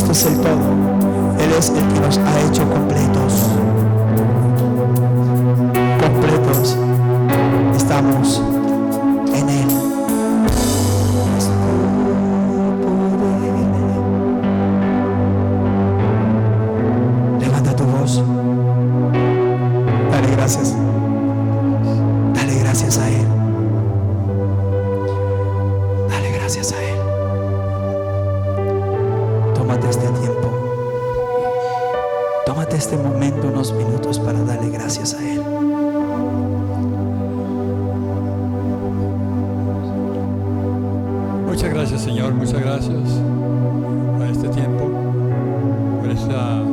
Cristo es el todo. Él es el que nos ha hecho completos. Completos estamos en Él. Levanta tu voz. Dale gracias. Dale gracias a Él. Dale gracias a Él. Tómate este tiempo. Tómate este momento, unos minutos para darle gracias a Él. Muchas gracias, Señor, muchas gracias por este tiempo, por esta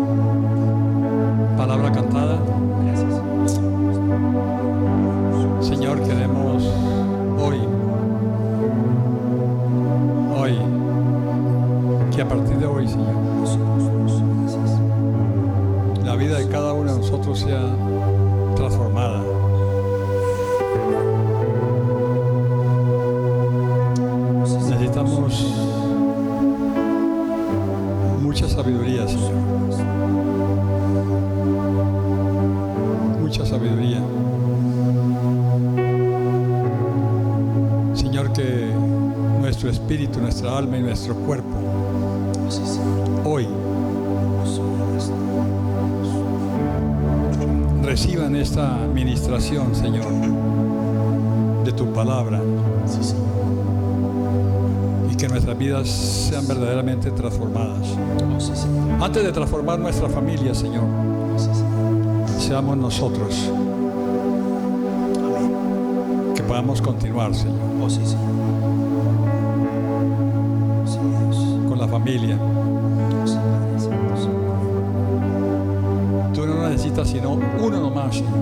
palabra cantada. Gracias. Señor, queremos hoy, que a partir de hoy, Señor, la vida de cada uno de nosotros sea transformada. Necesitamos mucha sabiduría, Señor. Mucha sabiduría. Señor, que nuestro espíritu, nuestra alma y nuestro cuerpo hoy reciban esta ministración, Señor, de tu palabra. Y que nuestras vidas sean verdaderamente transformadas. Antes de transformar nuestra familia, Señor, seamos nosotros que podamos continuar, Señor, con la familia. Tú no necesitas sino uno nomás, Señor.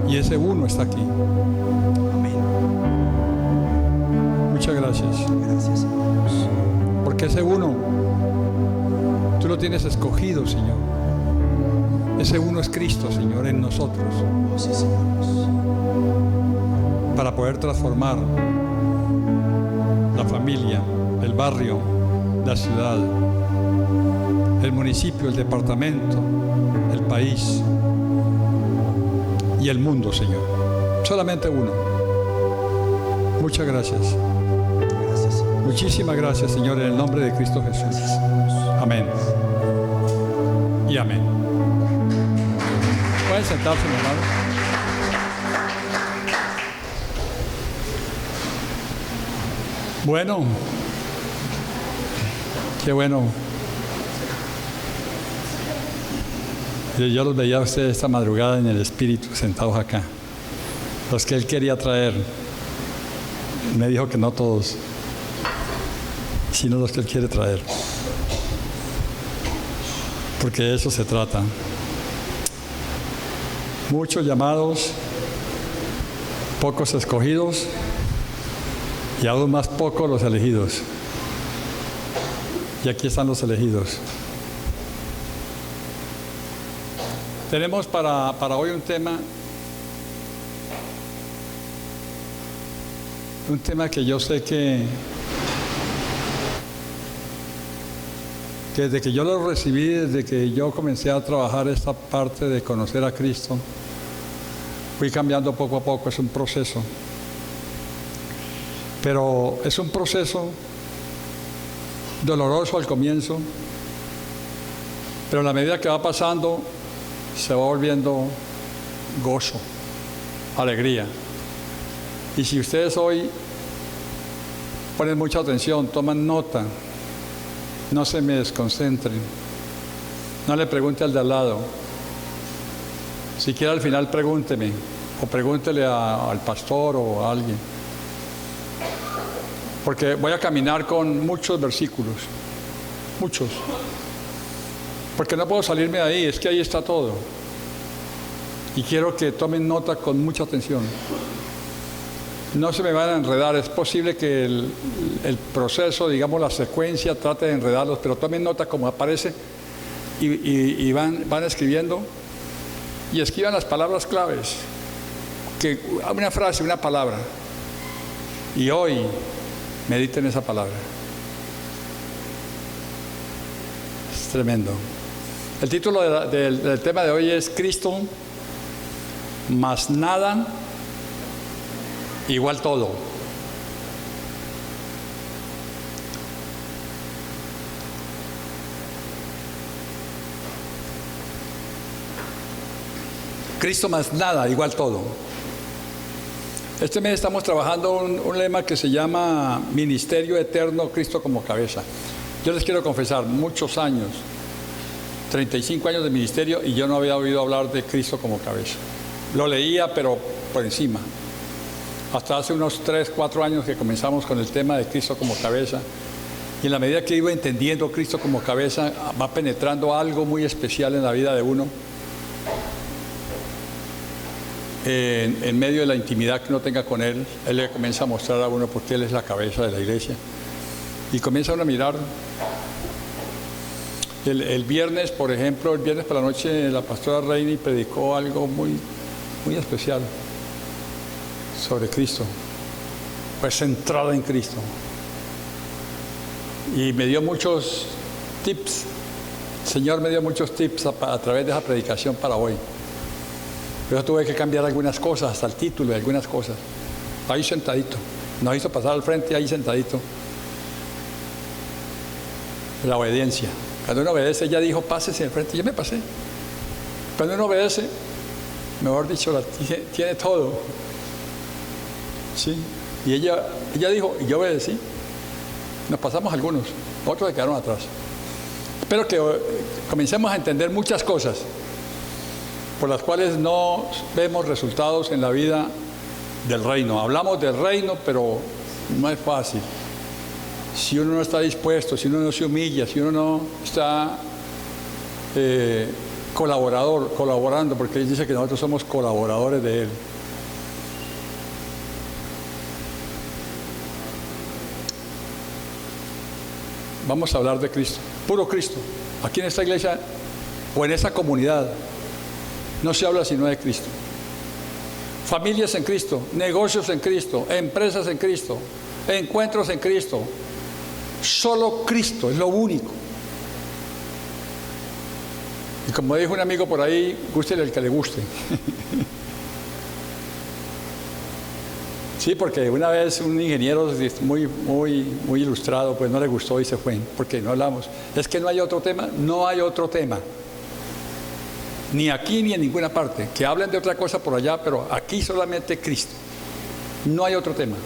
Y ese uno está aquí. Muchas gracias. Gracias. Porque ese uno, tú lo tienes escogido, Señor. Ese uno es Cristo, Señor, en nosotros. Para poder transformar la familia, el barrio, la ciudad, el municipio, el departamento, el país y el mundo, Señor. Solamente uno. Muchas gracias. Muchísimas gracias, Señor, en el nombre de Cristo Jesús. Amén. Y amén. Pueden sentarse, mi hermano. Bueno. Qué bueno. Yo los veía a ustedes esta madrugada en el espíritu, sentados acá. Los que Él quería traer. Me dijo que no todos, sino los que Él quiere traer. Porque de eso se trata. Muchos llamados, pocos escogidos y aún más pocos los elegidos. Y aquí están los elegidos. Tenemos para hoy un tema que yo sé que desde que yo lo recibí, desde que yo comencé a trabajar esta parte de conocer a Cristo, fui cambiando poco a poco. Es un proceso, pero es un proceso doloroso al comienzo, pero a la medida que va pasando se va volviendo gozo, alegría. Y si ustedes hoy ponen mucha atención, toman nota, no se me desconcentren, no le pregunte al de al lado, si quiere al final pregúnteme o pregúntele al pastor o a alguien, porque voy a caminar con muchos versículos, muchos, porque no puedo salirme de ahí, es que ahí está todo, y quiero que tomen nota con mucha atención. No se me van a enredar. Es posible que el proceso, digamos la secuencia, trate de enredarlos, pero tomen nota como aparece y van escribiendo y escriban las palabras claves, que una frase, una palabra, y hoy mediten esa palabra. Es tremendo. El título del tema de hoy es Cristo más nada igual todo. Cristo más nada igual todo. Este mes estamos trabajando un lema que se llama Ministerio Eterno, Cristo como cabeza. Yo les quiero confesar, muchos años, 35 años de ministerio, y yo no había oído hablar de Cristo como cabeza. Lo leía, pero por encima. Hasta hace unos 3, 4 años que comenzamos con el tema de Cristo como cabeza. Y en la medida que iba entendiendo Cristo como cabeza, va penetrando algo muy especial en la vida de uno. En medio de la intimidad que uno tenga con Él, Él le comienza a mostrar a uno por qué Él es la cabeza de la iglesia. Y comienza uno a mirar. El viernes, por ejemplo, el viernes por la noche, la pastora Reini predicó algo muy especial sobre Cristo, pues centrada en Cristo. Y me dio muchos tips. El Señor me dio muchos tips a través de esa predicación para hoy. Yo tuve que cambiar algunas cosas, hasta el título de algunas cosas. Ahí sentadito. Nos hizo pasar al frente ahí sentadito. La obediencia. Cuando uno obedece, ella dijo, pásese al frente. Yo me pasé. Cuando uno obedece, mejor dicho, tiene todo. ¿Sí? Y ella dijo, y yo obedecí. Nos pasamos algunos, otros se quedaron atrás. Espero que comencemos a entender muchas cosas por las cuales no vemos resultados en la vida del reino. Hablamos del reino, pero no es fácil. Si uno no está dispuesto, si uno no se humilla, si uno no está colaborando, porque Él dice que nosotros somos colaboradores de Él. Vamos a hablar de Cristo, puro Cristo. Aquí en esta iglesia o en esta comunidad no se habla sino de Cristo. Familias en Cristo, negocios en Cristo, empresas en Cristo, encuentros en Cristo. Solo Cristo es lo único. Y como dijo un amigo por ahí, gústele el que le guste. Sí, porque una vez un ingeniero muy ilustrado, pues no le gustó y se fue, porque no hablamos. Es que no hay otro tema, no hay otro tema. Ni aquí ni en ninguna parte. Que hablen de otra cosa por allá, pero aquí solamente Cristo. No hay otro tema.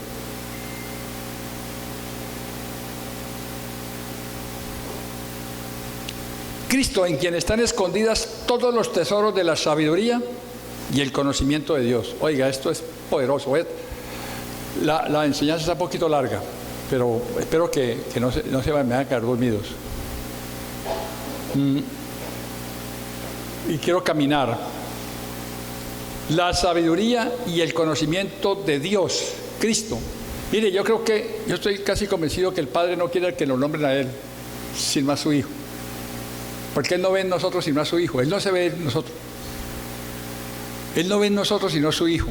Cristo, en quien están escondidas todos los tesoros de la sabiduría y el conocimiento de Dios. Oiga, esto es poderoso. La enseñanza está un poquito larga, pero espero que no se me van a quedar dormidos. Y quiero caminar. La sabiduría y el conocimiento de Dios, Cristo. Mire, yo estoy casi convencido que el Padre no quiere que lo nombren a Él, sino a su Hijo. Porque Él no ve en nosotros sino a su Hijo. Él no se ve en nosotros. Él no ve en nosotros sino a su Hijo.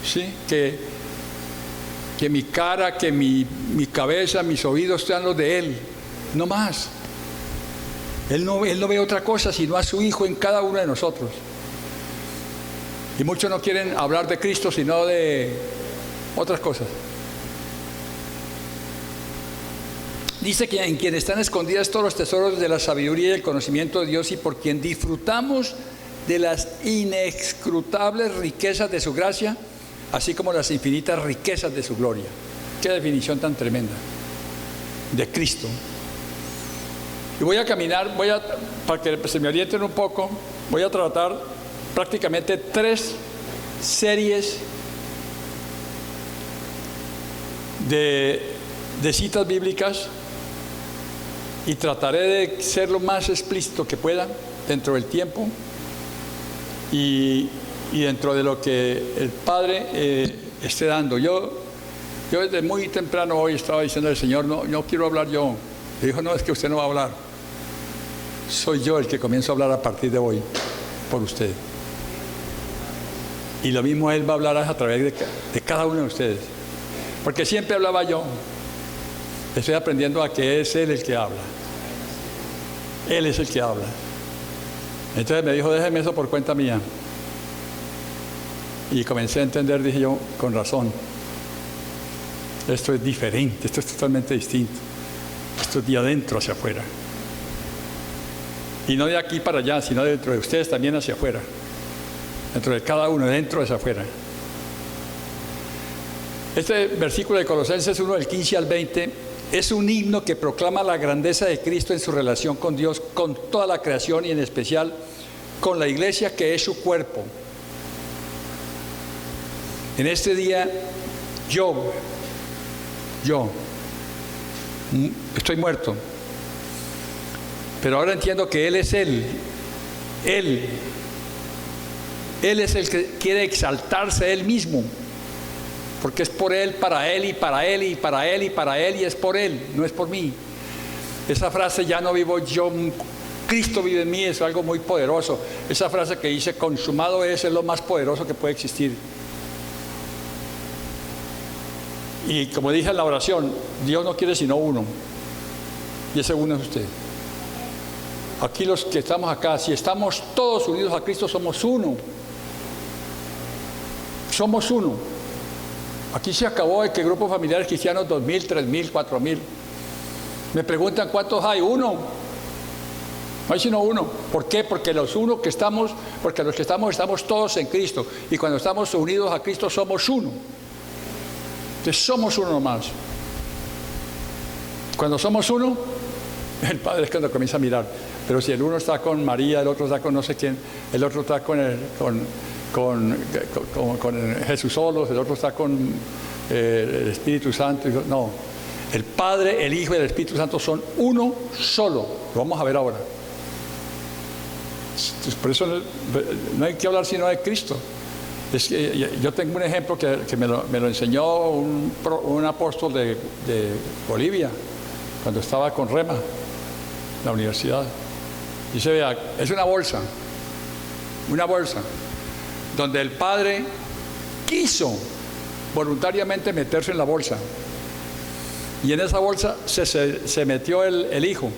¿Sí? Que mi cara, que mi cabeza, mis oídos sean los de Él. No más. Él no ve otra cosa sino a su Hijo en cada uno de nosotros. Y muchos no quieren hablar de Cristo sino de otras cosas. Dice que en quien están escondidas todos los tesoros de la sabiduría y el conocimiento de Dios, y por quien disfrutamos de las inescrutables riquezas de su gracia, así como las infinitas riquezas de su gloria. Qué definición tan tremenda de Cristo. Y voy a caminar, para que se me orienten un poco, voy a tratar prácticamente 3 series de citas bíblicas, y trataré de ser lo más explícito que pueda dentro del tiempo y dentro de lo que el Padre esté dando. Yo desde muy temprano hoy estaba diciendo al Señor, no quiero hablar yo. Le dijo, no, es que usted no va a hablar. Soy yo el que comienzo a hablar a partir de hoy por usted. Y lo mismo Él va a hablar a través de cada uno de ustedes. Porque siempre hablaba yo. Estoy aprendiendo a que es Él el que habla. Él es el que habla. Entonces me dijo, déjeme eso por cuenta mía. Y comencé a entender, dije yo, con razón. Esto es diferente, esto es totalmente distinto. Esto es de adentro hacia afuera. Y no de aquí para allá, sino dentro de ustedes también hacia afuera. Dentro de cada uno, dentro hacia afuera. Este versículo de Colosenses 1, del 15 al 20, es un himno que proclama la grandeza de Cristo en su relación con Dios, con toda la creación y en especial con la iglesia que es su cuerpo. En este día, yo estoy muerto, pero ahora entiendo que Él es Él es el que quiere exaltarse Él mismo, porque es por Él, para Él y para Él y para Él y para Él, y es por Él, no es por mí. Esa frase, ya no vivo yo, Cristo vive en mí, es algo muy poderoso. Esa frase que dice consumado es lo más poderoso que puede existir. Y como dije en la oración, Dios no quiere sino uno, y ese uno es usted. Aquí los que estamos acá, si estamos todos unidos a Cristo, somos uno. Somos uno. Aquí se acabó de que grupos familiares cristianos 2.000, 3.000, 4.000. Me preguntan cuántos hay. Uno. No hay sino uno. ¿Por qué? Porque los que estamos todos en Cristo. Y cuando estamos unidos a Cristo somos uno. Entonces somos uno más. Cuando somos uno, el Padre es cuando comienza a mirar. Pero si el uno está con María, el otro está con no sé quién, el otro está con Jesús solos, el otro está con el Espíritu Santo. No, el Padre, el Hijo y el Espíritu Santo son uno solo. Lo vamos a ver ahora. Entonces, por eso no hay que hablar sino de Cristo. Es que yo tengo un ejemplo que me lo enseñó un apóstol de Bolivia cuando estaba con Rema, la universidad. Dice, vea, es una bolsa donde el Padre quiso voluntariamente meterse en la bolsa, y en esa bolsa se metió el Hijo,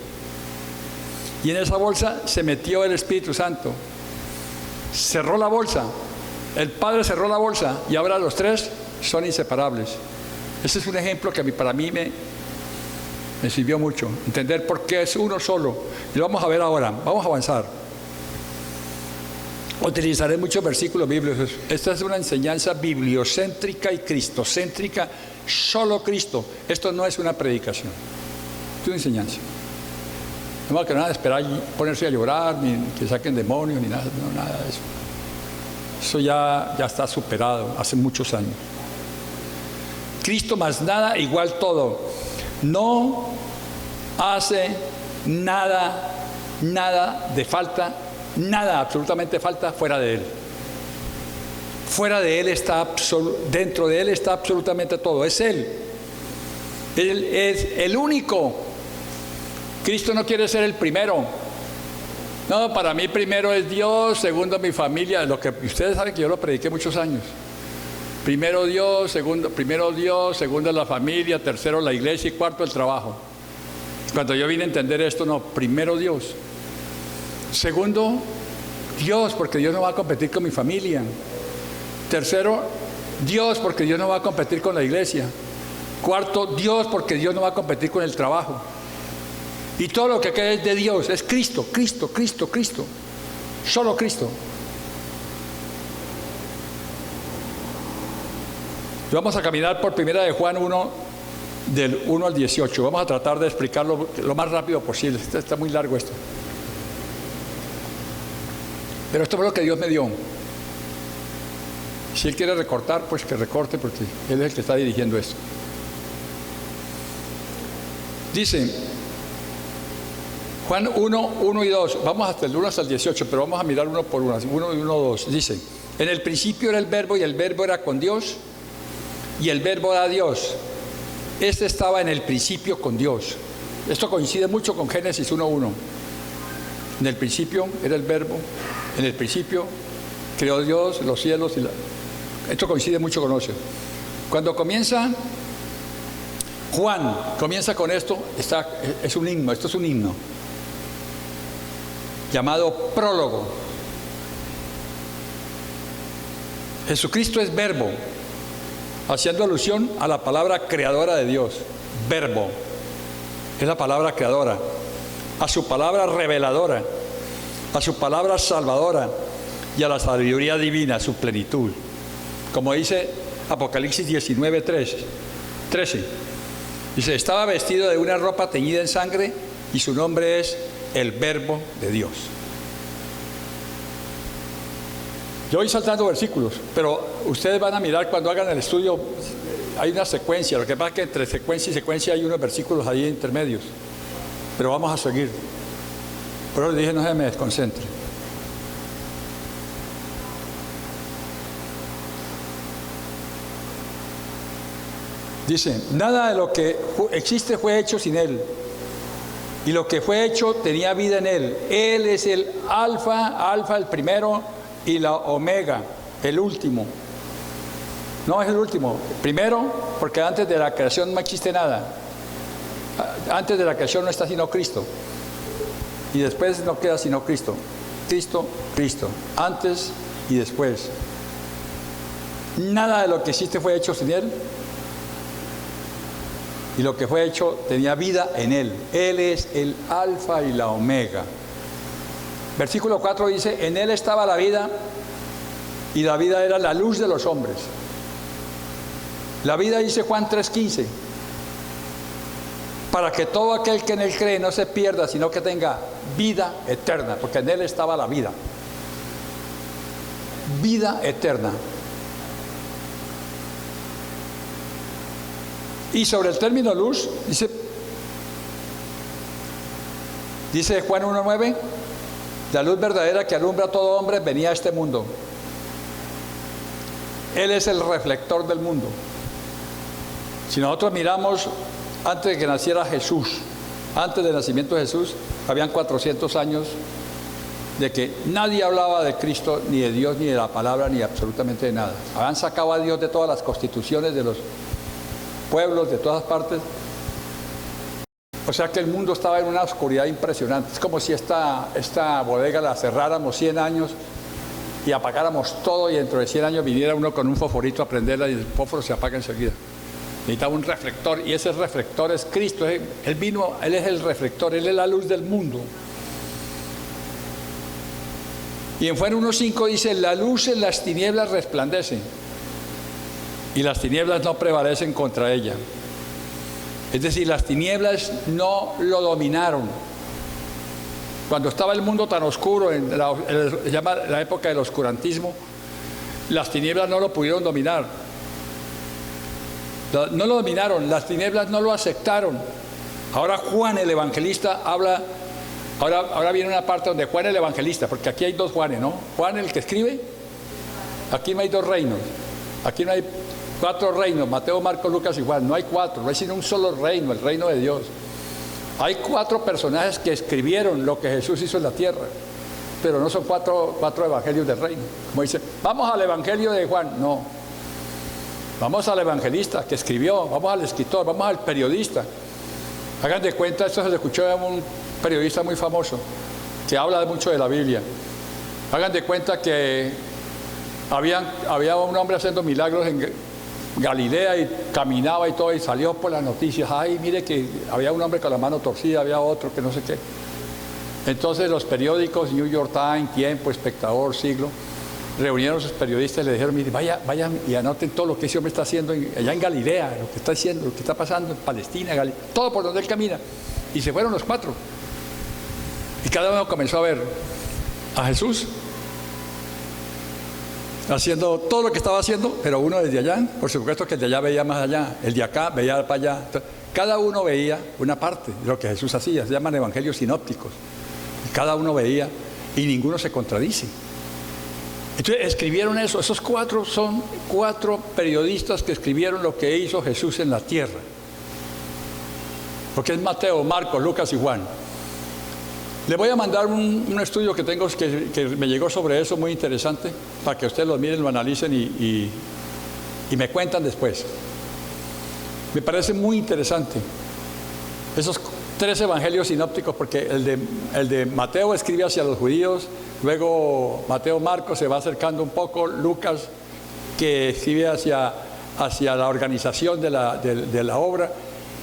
y en esa bolsa se metió el Espíritu Santo. Cerró la bolsa, el Padre cerró la bolsa, y ahora los tres son inseparables. Ese es un ejemplo que para mí me sirvió mucho, entender por qué es uno solo. Y lo vamos a ver ahora, vamos a avanzar. Utilizaré muchos versículos bíblicos. Esta es una enseñanza bibliocéntrica y cristocéntrica, solo Cristo. Esto no es una predicación, es una enseñanza. No que nada, esperar ponerse a llorar, ni que saquen demonios, ni nada, no, nada de eso. Eso ya está superado hace muchos años. Cristo más nada igual todo. No hace nada de falta, nada absolutamente falta fuera de Él. Fuera de Él está dentro de Él está absolutamente todo. Es Él. Él es el único. Cristo no quiere ser el primero. No, para mí primero es Dios, segundo mi familia. Lo que ustedes saben que yo lo prediqué muchos años. Primero Dios, segundo la familia, tercero la iglesia y cuarto el trabajo. Cuando yo vine a entender esto, no, primero Dios. Segundo, Dios, porque Dios no va a competir con mi familia. Tercero, Dios, porque Dios no va a competir con la iglesia. Cuarto, Dios, porque Dios no va a competir con el trabajo. Y todo lo que queda es de Dios, es Cristo, Cristo, Cristo, Cristo. Solo Cristo. Vamos a caminar por primera de Juan 1, del 1 al 18. Vamos a tratar de explicarlo lo más rápido posible. Está muy largo esto. Pero esto fue lo que Dios me dio. Si Él quiere recortar, pues que recorte, porque Él es el que está dirigiendo esto. Dice Juan 1, 1 y 2. Vamos hasta el 1 hasta el 18, pero vamos a mirar uno por uno. 1 y 1, 2. Dice, en el principio era el Verbo, y el Verbo era con Dios, y el Verbo era Dios. Este estaba en el principio con Dios. Esto coincide mucho con Génesis 1:1. En el principio era el Verbo, en el principio creó Dios los cielos y Esto coincide mucho con eso. Cuando comienza Juan, comienza con esto, es un himno, esto es un himno. llamado prólogo. Jesucristo es verbo, haciendo alusión a la palabra creadora de Dios. Verbo es la palabra creadora, a su palabra reveladora, a su palabra salvadora y a la sabiduría divina, su plenitud. Como dice Apocalipsis 19, 13. Dice, estaba vestido de una ropa teñida en sangre y su nombre es el Verbo de Dios. Yo voy saltando versículos, pero ustedes van a mirar cuando hagan el estudio, hay una secuencia. Lo que pasa es que entre secuencia y secuencia hay unos versículos ahí intermedios. Pero vamos a seguir. Por eso les dije, no se me desconcentre. Dice, nada de lo que existe fue hecho sin Él. Y lo que fue hecho tenía vida en Él. Él es el alfa el primero, y la omega, el último. No es el último. Primero, porque antes de la creación no existe nada. Antes de la creación no está sino Cristo. Y después no queda sino Cristo. Cristo. Antes y después. Nada de lo que existe fue hecho sin Él. Y lo que fue hecho tenía vida en Él. Él es el alfa y la omega. Versículo 4 dice, en Él estaba la vida, y la vida era la luz de los hombres. La vida, dice Juan 3:15, para que todo aquel que en Él cree no se pierda, sino que tenga vida eterna, porque en Él estaba la vida. Vida eterna. Y sobre el término luz, dice Juan 1:9, la luz verdadera que alumbra a todo hombre venía a este mundo. Él es el reflector del mundo. Si nosotros miramos antes de que naciera Jesús, antes del nacimiento de Jesús, habían 400 años de que nadie hablaba de Cristo, ni de Dios, ni de la palabra, ni absolutamente de nada. Habían sacado a Dios de todas las constituciones de los pueblos, de todas partes. O sea que el mundo estaba en una oscuridad impresionante. Es como si esta bodega la cerráramos 100 años y apagáramos todo, y dentro de 100 años viniera uno con un fosforito a prenderla y el fósforo se apaga enseguida. Necesitaba un reflector, y ese reflector es Cristo. Él vino, Él es el reflector, Él es la luz del mundo. Y en Juan 1:5 dice, la luz en las tinieblas resplandece, y las tinieblas no prevalecen contra ella. Es decir, las tinieblas no lo dominaron. Cuando estaba el mundo tan oscuro, en la época del oscurantismo, las tinieblas no lo pudieron dominar. No lo dominaron, las tinieblas no lo aceptaron. Ahora Juan el Evangelista habla, ahora viene una parte donde Juan el Evangelista, porque aquí hay dos Juanes, ¿no? Juan el que escribe, aquí no hay dos reinos, aquí no hay 4 reinos, Mateo, Marcos, Lucas y Juan. No hay 4, no hay sino un solo reino, el reino de Dios. Hay 4 personajes que escribieron lo que Jesús hizo en la tierra, pero no son 4 evangelios del reino. Como dice, vamos al evangelio de Juan. No, vamos al evangelista que escribió, vamos al escritor, vamos al periodista. Hagan de cuenta, esto se lo escuchó de un periodista muy famoso que habla mucho de la Biblia. Hagan de cuenta que había un hombre haciendo milagros en Galilea y caminaba y todo, y salió por las noticias, ay, mire que había un hombre con la mano torcida, había otro que no sé qué. Entonces los periódicos, New York Times, Tiempo, Espectador, Siglo, reunieron a sus periodistas y le dijeron, mire, vayan y anoten todo lo que ese hombre está haciendo allá en Galilea, lo que está haciendo, lo que está pasando en Palestina, todo por donde él camina. Y se fueron los 4. Y cada uno comenzó a ver a Jesús haciendo todo lo que estaba haciendo, pero uno desde allá, por supuesto que el de allá veía más allá, el de acá veía para allá. Entonces, cada uno veía una parte de lo que Jesús hacía, se llaman evangelios sinópticos. Y cada uno veía y ninguno se contradice. Entonces escribieron eso, esos 4 son 4 periodistas que escribieron lo que hizo Jesús en la tierra. Porque es Mateo, Marcos, Lucas y Juan. Le voy a mandar un estudio que tengo que me llegó sobre eso, muy interesante, para que ustedes lo miren, lo analicen y me cuentan después. Me parece muy interesante. Esos tres evangelios sinópticos, porque el de Mateo escribe hacia los judíos, luego Mateo Marcos se va acercando un poco, Lucas que escribe hacia la organización de la obra,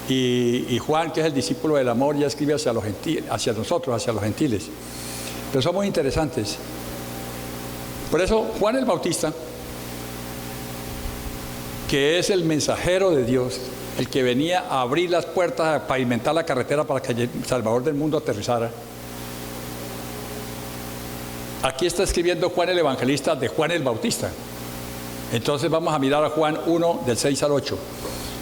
y Juan, que es el discípulo del amor, ya escribe hacia nosotros, hacia los gentiles. Pero son muy interesantes. Por eso Juan el Bautista, que es el mensajero de Dios, el que venía a abrir las puertas, a pavimentar la carretera para que el Salvador del mundo aterrizara. Aquí está escribiendo Juan el Evangelista de Juan el Bautista. Entonces vamos a mirar a Juan 1, del 6 al 8.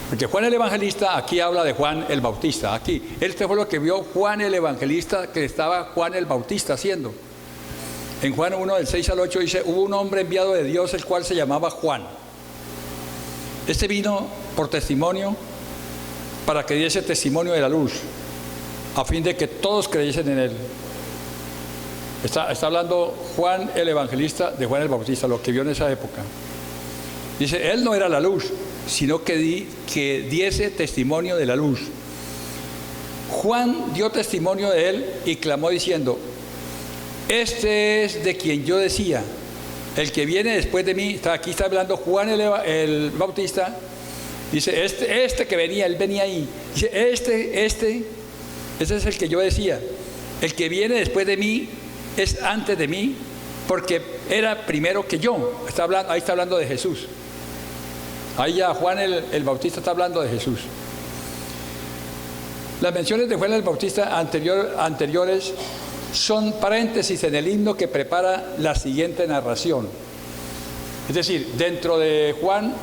Porque Juan el Evangelista aquí habla de Juan el Bautista. Aquí, este fue lo que vio Juan el Evangelista que estaba Juan el Bautista haciendo. En Juan 1, del 6 al 8 dice: hubo un hombre enviado de Dios, el cual se llamaba Juan. Este vino por testimonio, para que diese testimonio de la luz, a fin de que todos creyesen en él. Está hablando Juan el Evangelista de Juan el Bautista, lo que vio en esa época. Dice, él no era la luz, sino que diese testimonio de la luz. Juan dio testimonio de él y clamó diciendo: este es de quien yo decía, el que viene después de mí. Aquí está hablando Juan el Bautista. Dice, este que venía, él venía ahí. Dice, ese es el que yo decía, el que viene después de mí es antes de mí, porque era primero que yo. Ahí está hablando de Jesús. Ahí ya Juan el Bautista está hablando de Jesús. Las menciones de Juan el Bautista anteriores son paréntesis en el himno que prepara la siguiente narración. Es decir, dentro de Juan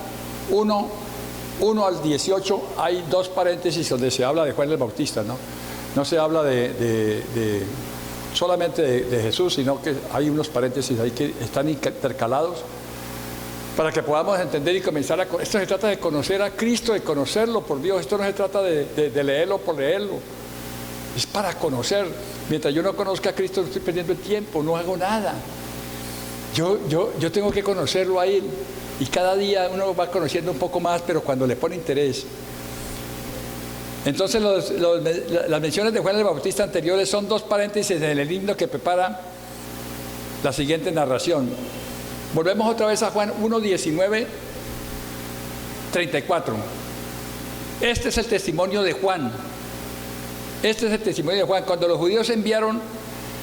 1 al 18 hay dos paréntesis donde se habla de Juan el Bautista, ¿no? No se habla solamente de Jesús, sino que hay unos paréntesis ahí que están intercalados para que podamos entender y comenzar esto se trata de conocer a Cristo, de conocerlo por Dios. Esto no se trata de leerlo por leerlo, es para conocer. Mientras yo no conozca a Cristo, estoy perdiendo el tiempo, no hago nada. Yo tengo que conocerlo a Él, y cada día uno va conociendo un poco más, pero cuando le pone interés. Entonces las menciones de Juan el Bautista anteriores son dos paréntesis en el himno que prepara la siguiente narración. Volvemos otra vez a Juan 1, 19, 34. Este es el testimonio de Juan. Este es el testimonio de Juan. Cuando los judíos enviaron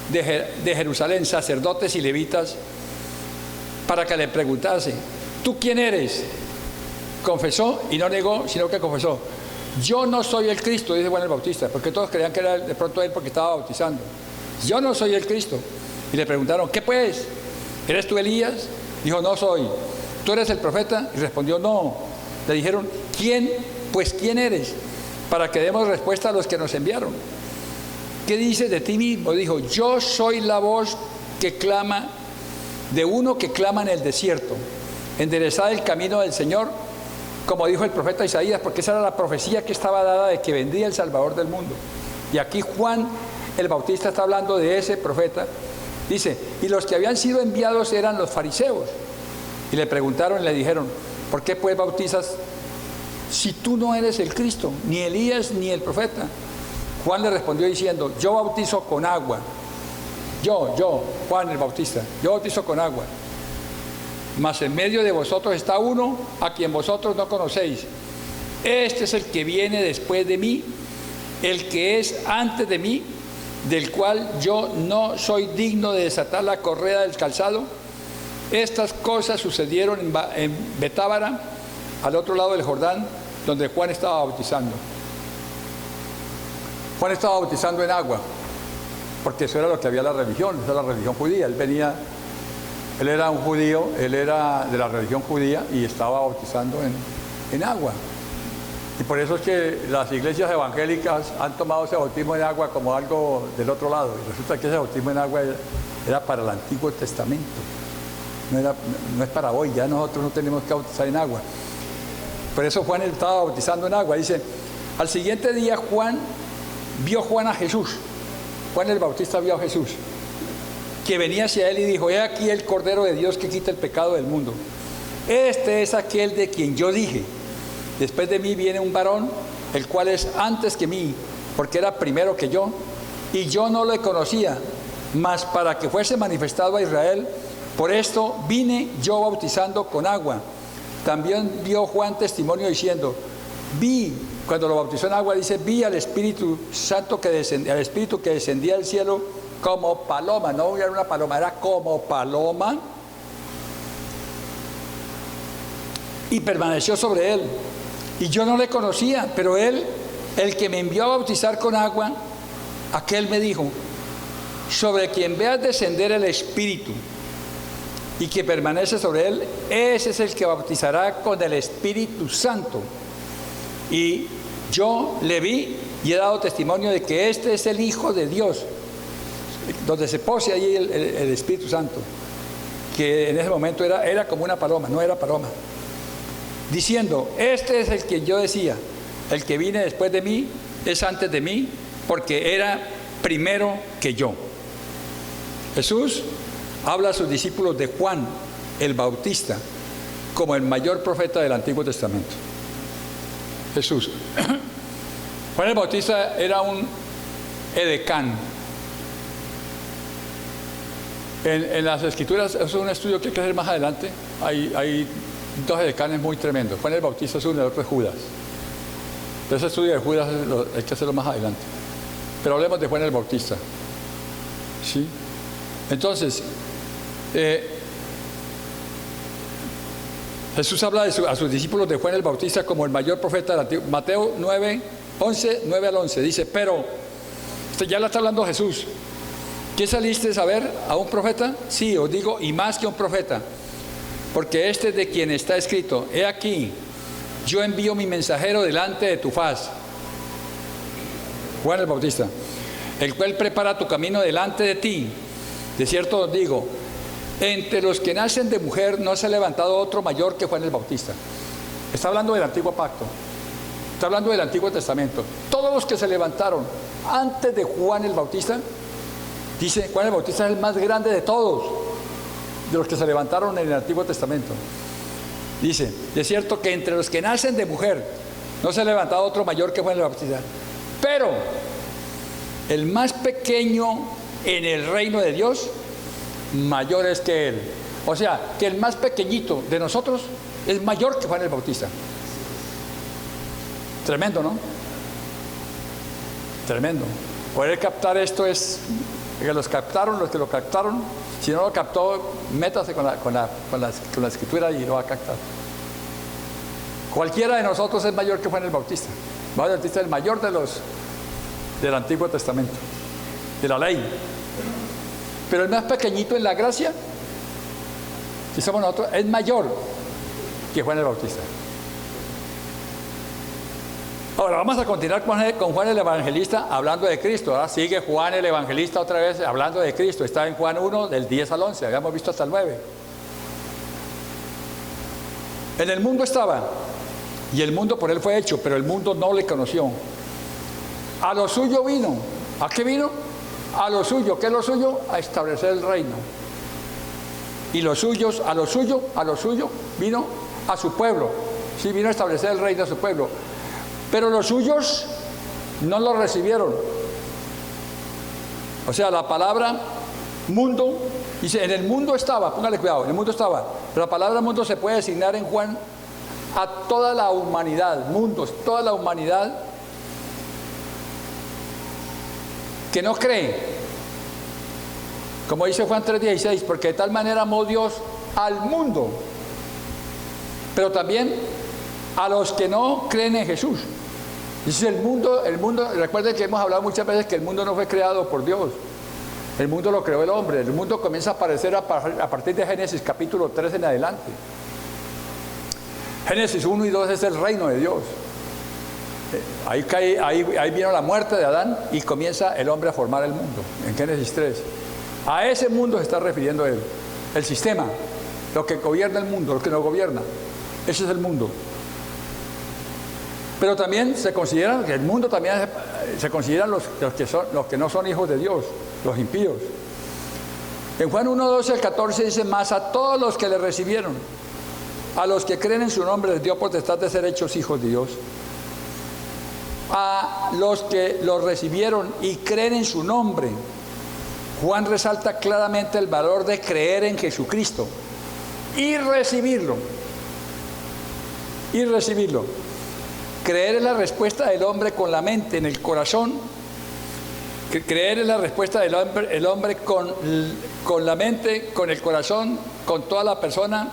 de Jerusalén sacerdotes y levitas para que le preguntase, ¿tú quién eres? Confesó y no negó, sino que confesó. Yo no soy el Cristo, dice Juan el Bautista, porque todos creían que era de pronto él porque estaba bautizando. Yo no soy el Cristo. Y le preguntaron, ¿qué pues? ¿Eres tú Elías? Dijo, no soy. ¿Tú eres el profeta? Y respondió, no. Le dijeron, ¿quién? Pues ¿quién eres? Para que demos respuesta a los que nos enviaron. ¿Qué dices de ti mismo? Dijo, yo soy la voz que clama, de uno que clama en el desierto. Enderezad el camino del Señor, como dijo el profeta Isaías, porque esa era la profecía que estaba dada de que vendría el Salvador del mundo. Y aquí Juan el Bautista está hablando de ese profeta. Dice, y los que habían sido enviados eran los fariseos. Y le preguntaron y le dijeron, ¿por qué pues bautizas si tú no eres el Cristo, ni Elías, ni el profeta? Juan le respondió diciendo, yo bautizo con agua. Yo, Juan el Bautista, yo bautizo con agua. Mas en medio de vosotros está uno a quien vosotros no conocéis. Este es el que viene después de mí, el que es antes de mí, del cual yo no soy digno de desatar la correa del calzado. Estas cosas sucedieron en Betábara, al otro lado del Jordán, donde Juan estaba bautizando. Juan estaba bautizando en agua, porque eso era lo que había en la religión, esa era la religión judía. Él era un judío, él era de la religión judía y estaba bautizando en agua. Y por eso es que las iglesias evangélicas han tomado ese bautismo en agua como algo del otro lado. Y resulta que ese bautismo en agua era para el Antiguo Testamento. No es para hoy, ya nosotros no tenemos que bautizar en agua. Por eso Juan estaba bautizando en agua. Dice, al siguiente día vio Juan a Jesús. Juan el Bautista vio a Jesús, que venía hacia él y dijo, he aquí el Cordero de Dios que quita el pecado del mundo. Este es aquel de quien yo dije, después de mí viene un varón, el cual es antes que mí, porque era primero que yo, y yo no le conocía, mas para que fuese manifestado a Israel, por esto vine yo bautizando con agua. También dio Juan testimonio diciendo, cuando lo bautizó en agua, dice, vi al Espíritu Santo al Espíritu que descendía del cielo como paloma. No era una paloma, era como paloma, y permaneció sobre él. Y yo no le conocía, pero él, el que me envió a bautizar con agua, aquel me dijo, sobre quien veas descender el Espíritu y que permanece sobre él, ese es el que bautizará con el Espíritu Santo. Y yo le vi y he dado testimonio de que este es el Hijo de Dios, donde se pose ahí el Espíritu Santo, que en ese momento era como una paloma, no era paloma, diciendo, este es el que yo decía, el que viene después de mí es antes de mí, porque era primero que yo. Jesús habla a sus discípulos de Juan el Bautista como el mayor profeta del Antiguo Testamento. Jesús. Juan el Bautista era un edecán. En las Escrituras, eso es un estudio que hay que hacer más adelante. Hay dos edecanes muy tremendos. Juan el Bautista es uno, el otro es Judas. Pero ese estudio de Judas hay que hacerlo más adelante. Pero hablemos de Juan el Bautista. ¿Sí? Entonces, Jesús habla a sus discípulos de Juan el Bautista como el mayor profeta del Antiguo. Mateo 9 al 11, dice, pero, ya la está hablando Jesús. ¿Qué saliste a ver? ¿A un profeta? Sí, os digo, y más que un profeta, porque este es de quien está escrito, he aquí, yo envío mi mensajero delante de tu faz, Juan el Bautista, el cual prepara tu camino delante de ti. De cierto os digo, entre los que nacen de mujer no se ha levantado otro mayor que Juan el Bautista. Está hablando del Antiguo Pacto, está hablando del Antiguo Testamento. Todos los que se levantaron antes de Juan el Bautista, dice, Juan el Bautista es el más grande de todos, de los que se levantaron en el Antiguo Testamento. Dice, de cierto que entre los que nacen de mujer no se ha levantado otro mayor que Juan el Bautista, pero el más pequeño en el reino de Dios, mayor es que él. O sea, que el más pequeñito de nosotros es mayor que Juan el Bautista. Tremendo, ¿no? Tremendo. Poder captar esto es que los que lo captaron. Si no lo captó, métase con la escritura y lo va a captar. Cualquiera de nosotros es mayor que Juan el Bautista. Juan el Bautista es el mayor del Antiguo Testamento, de la ley. Pero el más pequeñito en la gracia, si somos nosotros, es mayor que Juan el Bautista. Ahora vamos a continuar con Juan el Evangelista hablando de Cristo. Ahora sigue Juan el Evangelista otra vez hablando de Cristo. Está en Juan 1 del 10 al 11, habíamos visto hasta el 9. En el mundo estaba, y el mundo por él fue hecho, pero el mundo no le conoció. A lo suyo vino. ¿A qué vino? A lo suyo. ¿Qué es lo suyo? A establecer el reino. Y los suyos, a lo suyo vino a su pueblo. Sí, vino a establecer el reino a su pueblo. Pero los suyos no lo recibieron. O sea, la palabra mundo, dice, en el mundo estaba, póngale cuidado, en el mundo estaba. Pero la palabra mundo se puede designar en Juan a toda la humanidad, mundos, toda la humanidad que no cree. Como dice Juan 3:16, porque de tal manera amó Dios al mundo, pero también a los que no creen en Jesús. Dice el mundo, recuerden que hemos hablado muchas veces que el mundo no fue creado por Dios. El mundo lo creó el hombre. El mundo comienza a aparecer a partir de Génesis capítulo 3 en adelante. Génesis 1 y 2 es el reino de Dios. Ahí vino la muerte de Adán y comienza el hombre a formar el mundo, en Génesis 3. A ese mundo se está refiriendo él, el sistema, lo que gobierna el mundo, lo que nos gobierna. Ese es el mundo. Pero también se consideran, que el mundo también se consideran los que no son hijos de Dios, los impíos. En Juan 1:12 al 14 dice, más a todos los que le recibieron, a los que creen en su nombre les dio potestad de ser hechos hijos de Dios. a los que lo recibieron y creen en su nombre. Juan resalta claramente el valor de creer en Jesucristo y recibirlo. Y recibirlo. Creer es la respuesta del hombre con la mente, en el corazón. Creer es la respuesta del hombre con la mente, con el corazón, con toda la persona.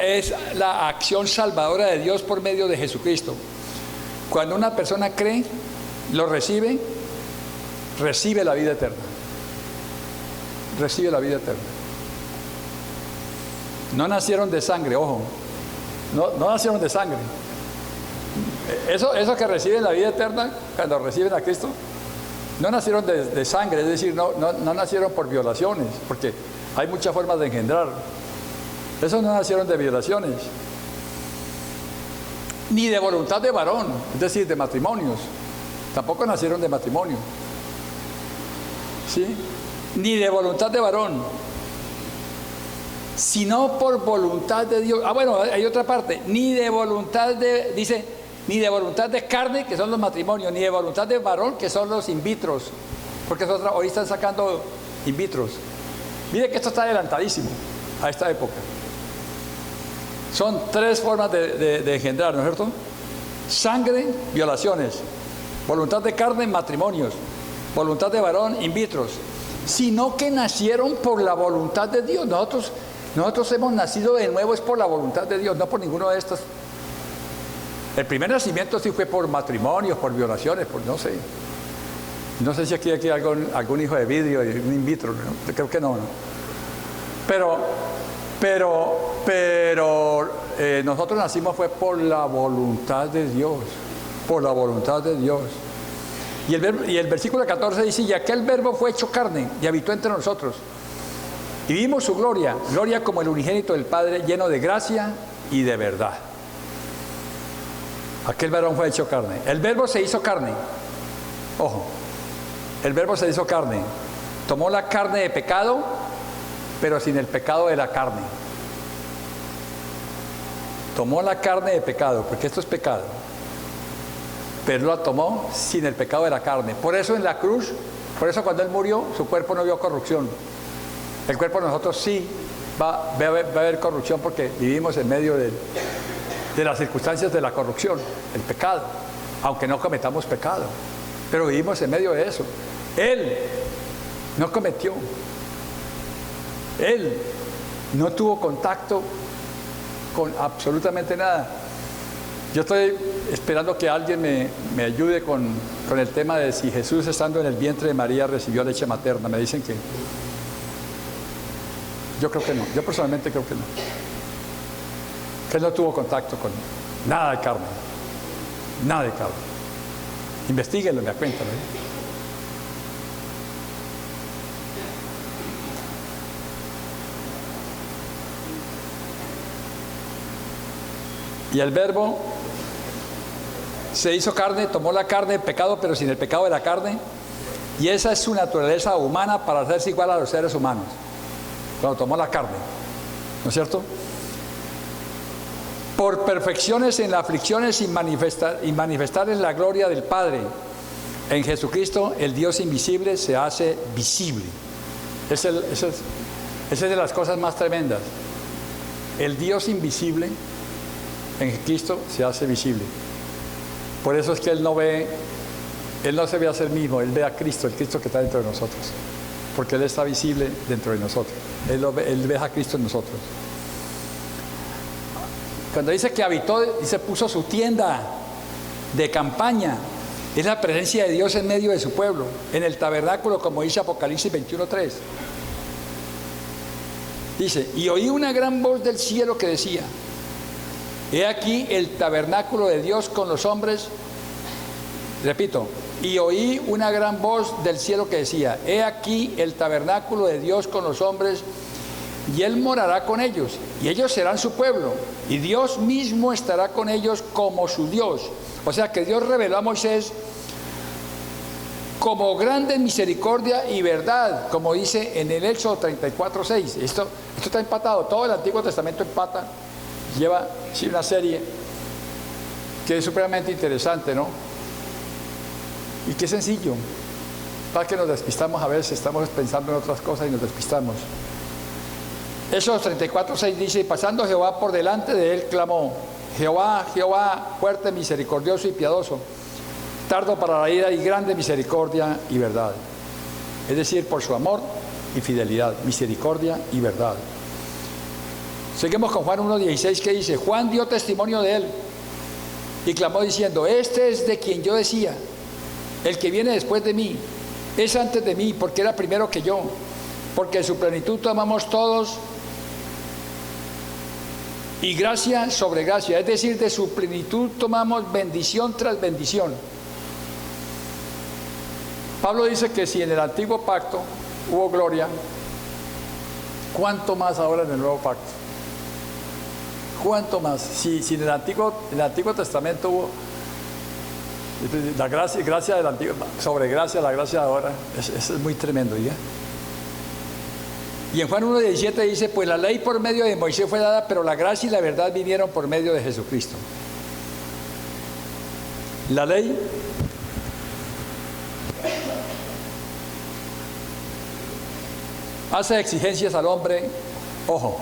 Es la acción salvadora de Dios por medio de Jesucristo. Cuando una persona cree, lo recibe, recibe la vida eterna. Recibe la vida eterna. No nacieron de sangre, ojo. No nacieron de sangre. Eso que reciben la vida eterna, cuando reciben a Cristo, no nacieron de sangre, es decir, no nacieron por violaciones, porque hay muchas formas de engendrar. Esos no nacieron de violaciones, ni de voluntad de varón, es decir, de matrimonios. Tampoco nacieron de matrimonio, ¿sí? Ni de voluntad de varón, sino por voluntad de Dios. Bueno, hay otra parte, ni de voluntad de, dice, ni de voluntad de carne, que son los matrimonios, ni de voluntad de varón, que son los in vitros, porque hoy están sacando in vitros. Mire que esto está adelantadísimo a esta época. Son tres formas de engendrar, ¿no es cierto? Sangre, violaciones. Voluntad de carne, matrimonios. Voluntad de varón, in vitros. Sino que nacieron por la voluntad de Dios. Nosotros hemos nacido de nuevo es por la voluntad de Dios, no por ninguno de estos. El primer nacimiento sí fue por matrimonios, por violaciones, por no sé. No sé si aquí hay algún hijo de vidrio y un in vitro, ¿no? Creo que no. Pero nosotros nacimos fue por la voluntad de Dios, por la voluntad de Dios. Y el versículo 14 dice, y aquel verbo fue hecho carne y habitó entre nosotros. Y vimos su gloria como el unigénito del Padre, lleno de gracia y de verdad. Aquel varón fue hecho carne. El verbo se hizo carne. Ojo, el verbo se hizo carne. Tomó la carne de pecado, pero sin el pecado de la carne. Tomó la carne de pecado, porque esto es pecado. Pero la tomó sin el pecado de la carne. Por eso en la cruz, por eso cuando Él murió, su cuerpo no vio corrupción. El cuerpo de nosotros sí va a haber corrupción porque vivimos en medio de las circunstancias de la corrupción, el pecado, aunque no cometamos pecado, pero vivimos en medio de eso. Él no cometió, Él no tuvo contacto con absolutamente nada. Yo estoy esperando que alguien me ayude con el tema de si Jesús, estando en el vientre de María, recibió leche materna. Me dicen que yo creo que no, yo personalmente creo que no. Que Él no tuvo contacto con nada de carne, nada de carne. Investíguenlo, me cuentan, ¿eh? Y el verbo se hizo carne, tomó la carne, el pecado, pero sin el pecado de la carne. Y esa es su naturaleza humana para hacerse igual a los seres humanos. Cuando tomó la carne, ¿no es cierto? Por perfecciones en las aflicciones y manifestar en la gloria del Padre. En Jesucristo, el Dios invisible se hace visible. Esa es de las cosas más tremendas. El Dios invisible en Cristo se hace visible. Por eso es que Él no se ve a sí mismo, Él ve a Cristo, el Cristo que está dentro de nosotros. Porque Él está visible dentro de nosotros. Él ve a Cristo en nosotros. Cuando dice que habitó, dice puso su tienda de campaña. Es la presencia de Dios en medio de su pueblo, en el tabernáculo, como dice Apocalipsis 21:3. Dice, y oí una gran voz del cielo que decía, he aquí el tabernáculo de Dios con los hombres. Repito, y oí una gran voz del cielo que decía, he aquí el tabernáculo de Dios con los hombres, y Él morará con ellos, y ellos serán su pueblo, y Dios mismo estará con ellos como su Dios. O sea que Dios reveló a Moisés como grande en misericordia y verdad, como dice en el Éxodo 34:6. Esto está empatado, todo el Antiguo Testamento empata, lleva una serie que es supremamente interesante, ¿no? Y qué sencillo. Para que nos despistamos a veces, estamos pensando en otras cosas y nos despistamos. Éxodo 34:6 dice: y pasando Jehová por delante de él, clamó: Jehová, Jehová, fuerte, misericordioso y piadoso, tardo para la ira y grande misericordia y verdad. Es decir, por su amor y fidelidad, misericordia y verdad. Seguimos con Juan 1:16, que dice: Juan dio testimonio de él y clamó diciendo: este es de quien yo decía, el que viene después de mí es antes de mí, porque era primero que yo, porque de su plenitud tomamos todos, y gracia sobre gracia, es decir, de su plenitud tomamos bendición tras bendición. Pablo dice que si en el antiguo pacto hubo gloria, ¿cuánto más ahora en el nuevo pacto? ¿Cuánto más? Si en el Antiguo Testamento hubo la gracia del antiguo, sobre gracia, la gracia de ahora, es muy tremendo, ¿ya? Y en Juan 1:17 dice: pues la ley por medio de Moisés fue dada, pero la gracia y la verdad vinieron por medio de Jesucristo. La ley hace exigencias al hombre. Ojo,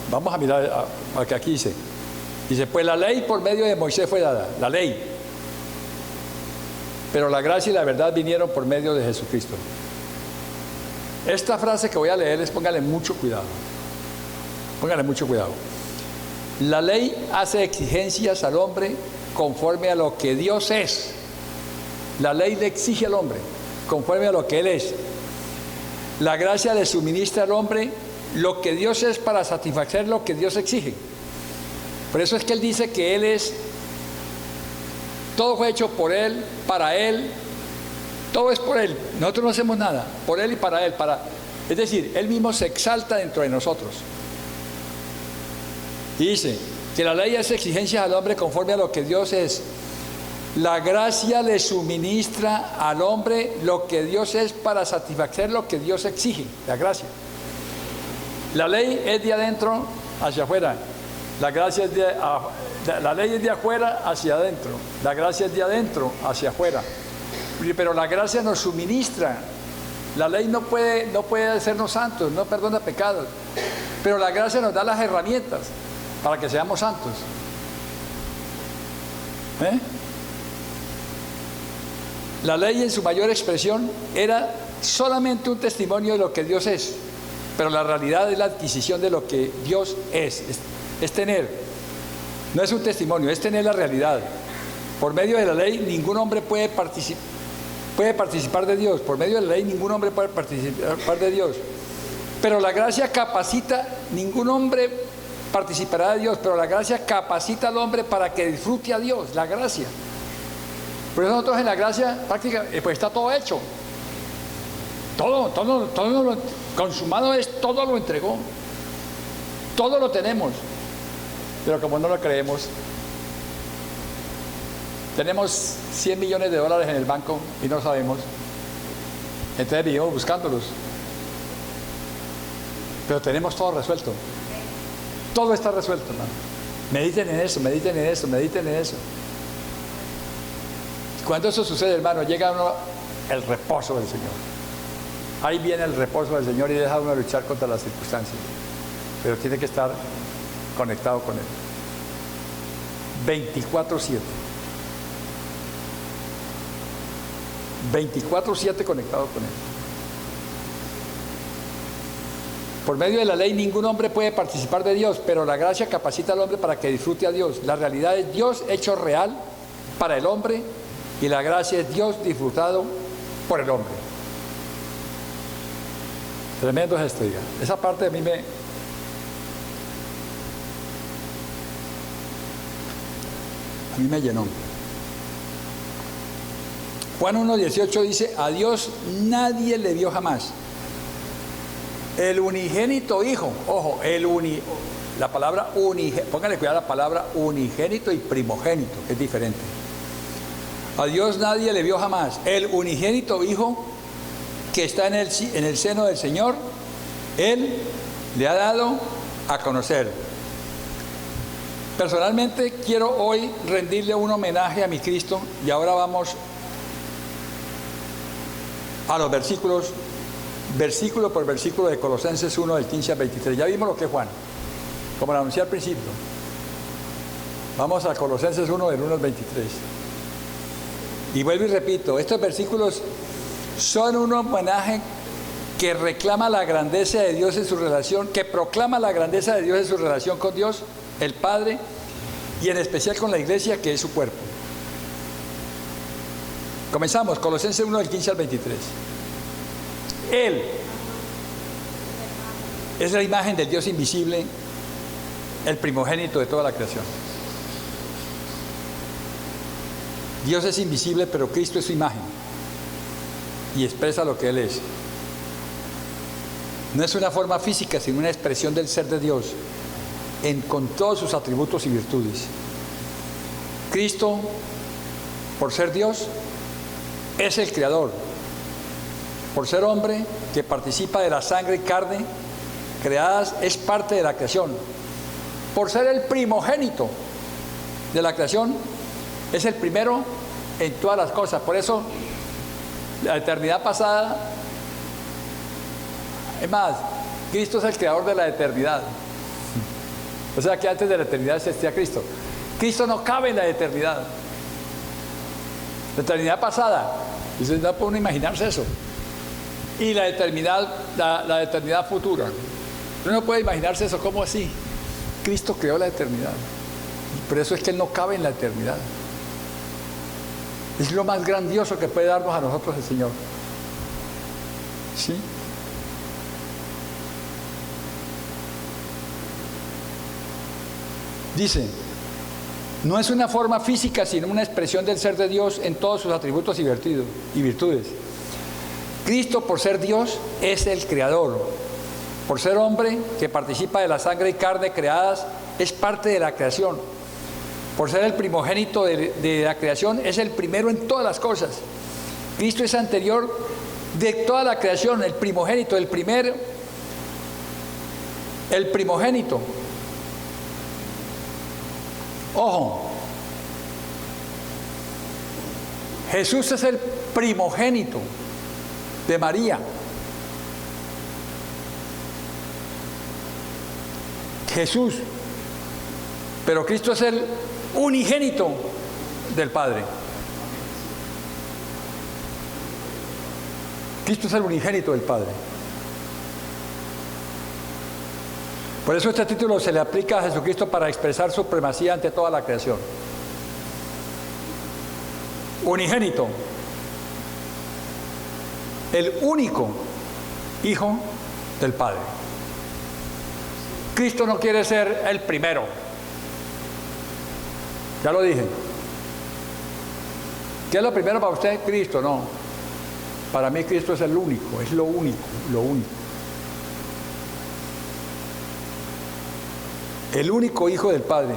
vamos a mirar a que aquí dice. Dice: pues la ley por medio de Moisés fue dada, la ley. Pero la gracia y la verdad vinieron por medio de Jesucristo. Esta frase que voy a leerles, pónganle mucho cuidado. Pónganle mucho cuidado. La ley hace exigencias al hombre conforme a lo que Dios es. La ley le exige al hombre conforme a lo que Él es. La gracia le suministra al hombre lo que Dios es para satisfacer lo que Dios exige. Por eso es que Él dice que Él es, todo fue hecho por Él, para Él, todo es por Él. Nosotros no hacemos nada, por Él y para Él. Es decir, Él mismo se exalta dentro de nosotros. Y dice que la ley hace exigencias al hombre conforme a lo que Dios es. La gracia le suministra al hombre lo que Dios es para satisfacer lo que Dios exige, la gracia. La ley es de adentro hacia afuera. La gracia es la ley es de afuera hacia adentro. La gracia es de adentro hacia afuera. Pero la gracia nos suministra. La ley no puede hacernos santos, no perdona pecados. Pero la gracia nos da las herramientas para que seamos santos. La ley en su mayor expresión era solamente un testimonio de lo que Dios es. Pero la realidad es la adquisición de lo que Dios es tener. No es un testimonio, es tener la realidad. Por medio de la ley ningún hombre puede participar de Dios. Por medio de la ley ningún hombre puede participar de Dios. Pero la gracia capacita, ningún hombre participará de Dios, pero la gracia capacita al hombre para que disfrute a Dios, la gracia. Por eso nosotros en la gracia prácticamente pues está todo hecho. Todo lo consumado es, todo lo entregó. Todo lo tenemos. Pero como no lo creemos, tenemos 100 millones de dólares en el banco y no sabemos. Entonces vivimos buscándolos. Pero tenemos todo resuelto. Todo está resuelto, hermano. Mediten en eso, mediten en eso, mediten en eso. Cuando eso sucede, hermano, llega uno el reposo del Señor. Ahí viene el reposo del Señor y deja a uno luchar contra las circunstancias. Pero tiene que estar conectado con Él. 24/7. 24/7 conectado con Él. Por medio de la ley ningún hombre puede participar de Dios, pero la gracia capacita al hombre para que disfrute a Dios. La realidad es Dios hecho real para el hombre y la gracia es Dios disfrutado por el hombre. Tremendo es esto, diga. Esa parte de mí me llenó. Juan 1:18 dice: a Dios nadie le vio jamás. El unigénito Hijo, ojo, la palabra póngale cuidado a la palabra unigénito y primogénito, que es diferente. A Dios nadie le vio jamás. El unigénito Hijo que está en el seno del Señor, Él le ha dado a conocer. Personalmente quiero hoy rendirle un homenaje a mi Cristo y ahora vamos a los versículo por versículo de Colosenses 1, del 15 al 23. Ya vimos lo que es Juan, como lo anuncié al principio. Vamos a Colosenses 1, del 1 al 23. Y vuelvo y repito, estos versículos son un homenaje que reclama la grandeza de Dios en su relación, que proclama la grandeza de Dios en su relación con Dios, el Padre, y en especial con la iglesia, que es su cuerpo. Comenzamos, Colosenses 1, del 15 al 23. Él es la imagen del Dios invisible, el primogénito de toda la creación. Dios es invisible, pero Cristo es su imagen y expresa lo que Él es. No es una forma física, sino una expresión del ser de Dios con todos sus atributos y virtudes. Cristo, por ser Dios, es el creador. Por ser hombre que participa de la sangre y carne creadas, es parte de la creación. Por ser el primogénito de la creación, es el primero en todas las cosas. Por eso, la eternidad pasada, es más, Cristo es el creador de la eternidad. O sea que antes de la eternidad existía Cristo. Cristo no cabe en la eternidad. La eternidad pasada, y no puede uno imaginarse eso. Y la eternidad futura. Uno no puede imaginarse eso. ¿Cómo así? Cristo creó la eternidad. Por eso es que Él no cabe en la eternidad. Es lo más grandioso que puede darnos a nosotros el Señor. ¿Sí? Dice, no es una forma física, sino una expresión del ser de Dios en todos sus atributos y virtudes. Cristo, por ser Dios, es el creador. Por ser hombre que participa de la sangre y carne creadas, es parte de la creación. Por ser el primogénito de la creación, es el primero en todas las cosas. Cristo es anterior de toda la creación, el primogénito, el primogénito. Ojo, Jesús es el primogénito de María. Jesús, pero Cristo es el unigénito del Padre. Cristo es el unigénito del Padre. Por eso este título se le aplica a Jesucristo para expresar su supremacía ante toda la creación. Unigénito. El único Hijo del Padre. Cristo no quiere ser el primero. Ya lo dije. ¿Qué es lo primero para usted? Cristo, no. Para mí Cristo es el único, es lo único, lo único. El único Hijo del Padre.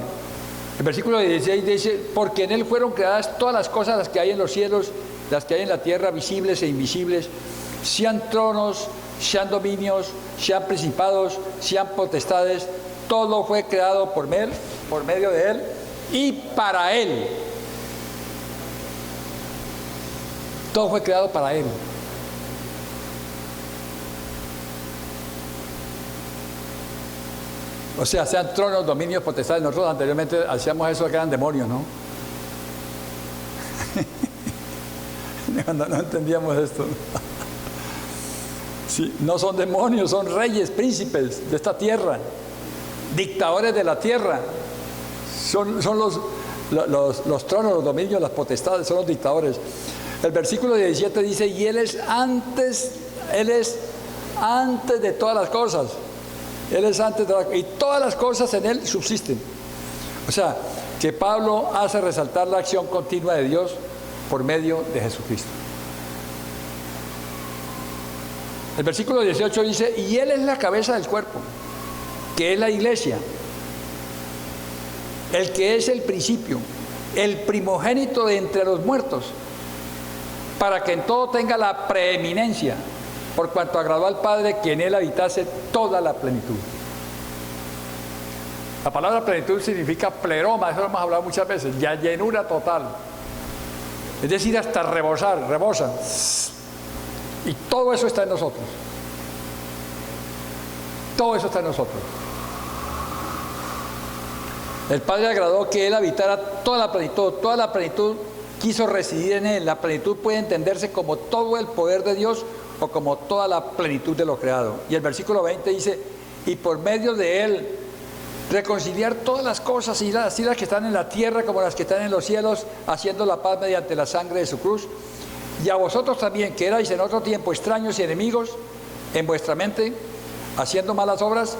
El versículo 16 dice, porque en Él fueron creadas todas las cosas, las que hay en los cielos, las que hay en la tierra, visibles e invisibles, sean tronos, sean dominios, sean principados, sean potestades, todo fue creado por medio de Él y para Él. Todo fue creado para Él. O sea, sean tronos, dominios, potestades. Nosotros anteriormente hacíamos eso, que eran demonios, ¿no? No entendíamos esto. Sí, no son demonios, son reyes, príncipes de esta tierra, dictadores de la tierra. Son los tronos, los dominios, las potestades, son los dictadores. El versículo 17 dice, y Él es antes de todas las cosas. Él es antes de y todas las cosas en Él subsisten. O sea, que Pablo hace resaltar la acción continua de Dios por medio de Jesucristo. El versículo 18 dice, y Él es la cabeza del cuerpo, que es la iglesia, el que es el principio, el primogénito de entre los muertos, para que en todo tenga la preeminencia, por cuanto agradó al Padre que en Él habitase toda la plenitud. La palabra plenitud significa pleroma, eso lo hemos hablado muchas veces, ya llenura total. Es decir, hasta rebosar, rebosa. Y todo eso está en nosotros. Todo eso está en nosotros. El Padre agradó que Él habitara toda la plenitud quiso residir en Él. La plenitud puede entenderse como todo el poder de Dios o como toda la plenitud de lo creado. Y el versículo 20 dice, y por medio de Él reconciliar todas las cosas, y así las que están en la tierra como las que están en los cielos, haciendo la paz mediante la sangre de su cruz. Y a vosotros también, que erais en otro tiempo extraños y enemigos en vuestra mente, haciendo malas obras,